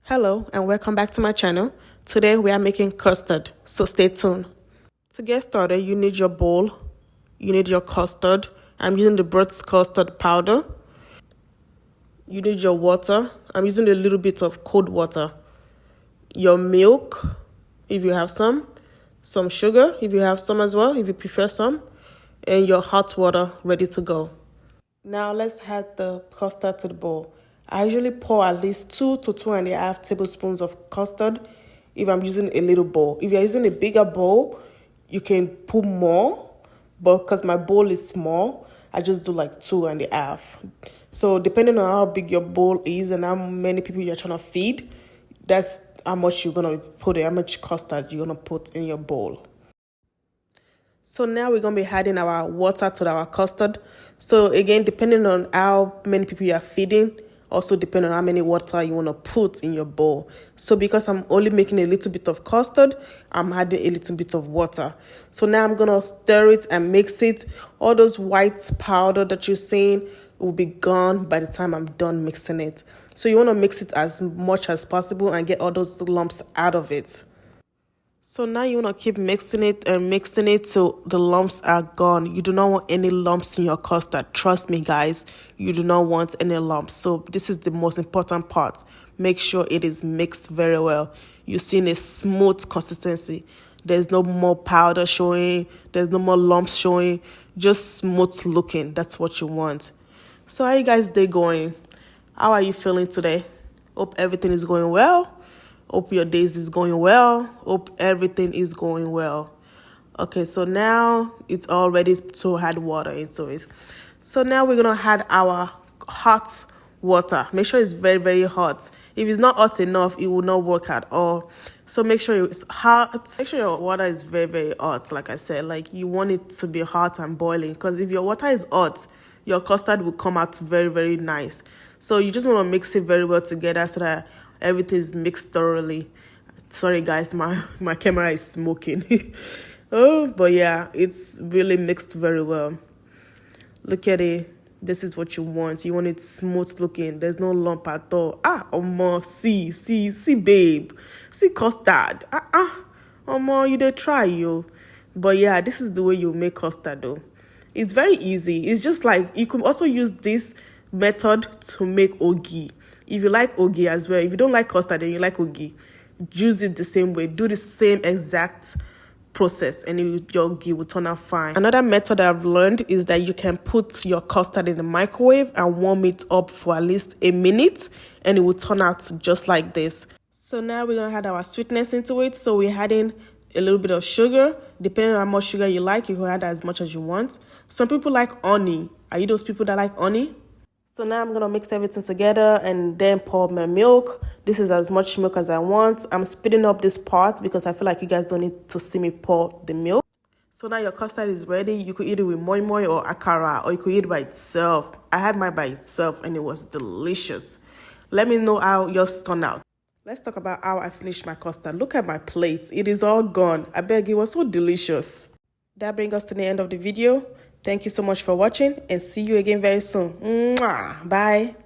Hello and welcome back to my channel. Today we are making custard, so stay tuned. To get started, you need your bowl, you need your custard. I'm using the Brooks custard powder. You need your water. I'm using a little bit of cold water. Your milk, if you have some sugar, if you have some as well, if you prefer some, and your hot water ready to go. Now let's add the custard to the bowl. I usually pour at least 2 to 2.5 tablespoons of custard if I'm using a little bowl. If you're using a bigger bowl, you can put more, but because my bowl is small, I just do like 2.5. So depending on how big your bowl is and how many people you're trying to feed, that's how much you're going to put it, how much custard you're going to put in your bowl. So now we're going to be adding our water to our custard. So again, depending on how many people you are feeding, also depending on how many water you want to put in your bowl. So because I'm only making a little bit of custard, I'm adding a little bit of water. So now I'm going to stir it and mix it. All those white powder that you're seeing will be gone by the time I'm done mixing it. So you want to mix it as much as possible and get all those lumps out of it. So now you want to keep mixing it and mixing it till the lumps are gone. You do not want any lumps in your custard. Trust me, guys, you do not want any lumps. So this is the most important part. Make sure it is mixed very well. You're seeing a smooth consistency. There's no more powder showing. There's no more lumps showing. Just smooth looking. That's what you want. So how are you guys' day going? How are you feeling today? Hope everything is going well. Hope your days is going well. Hope everything is going well. Okay, so now it's all ready to add water into it. So now we're going to add our hot water. Make sure it's very, very hot. If it's not hot enough, it will not work at all. So make sure it's hot. Make sure your water is very, very hot. Like I said, like you want it to be hot and boiling. Because if your water is hot, your custard will come out very, very nice. So you just want to mix it very well together so that everything is mixed thoroughly. Sorry guys, my camera is smoking. But yeah, it's really mixed very well. Look at it. This is what you want. You want it smooth looking. There's no lump at all. See babe. See custard. You did try yo. But yeah, this is the way you make custard though. It's very easy. It's just like you can also use this method to make ogi. If you like ogi as well, if you don't like custard and you like ogi, use it the same way. Do the same exact process and your ogi will turn out fine. Another method I've learned is that you can put your custard in the microwave and warm it up for at least a minute and it will turn out just like this. So now we're going to add our sweetness into it. So we're adding a little bit of sugar. Depending on how much sugar you like, you can add as much as you want. Some people like honey. Are you those people that like honey? So now I'm going to mix everything together and then pour my milk. This is as much milk as I want. I'm speeding up this part because I feel like you guys don't need to see me pour the milk. So now your custard is ready. You could eat it with moi moi or akara, or you could eat it by itself. I had mine by itself and it was delicious. Let me know how yours turned out. Let's talk about how I finished my custard. Look at my plate. It is all gone. I beg, it was so delicious. That brings us to the end of the video. Thank you so much for watching and see you again very soon. Mwah! Bye.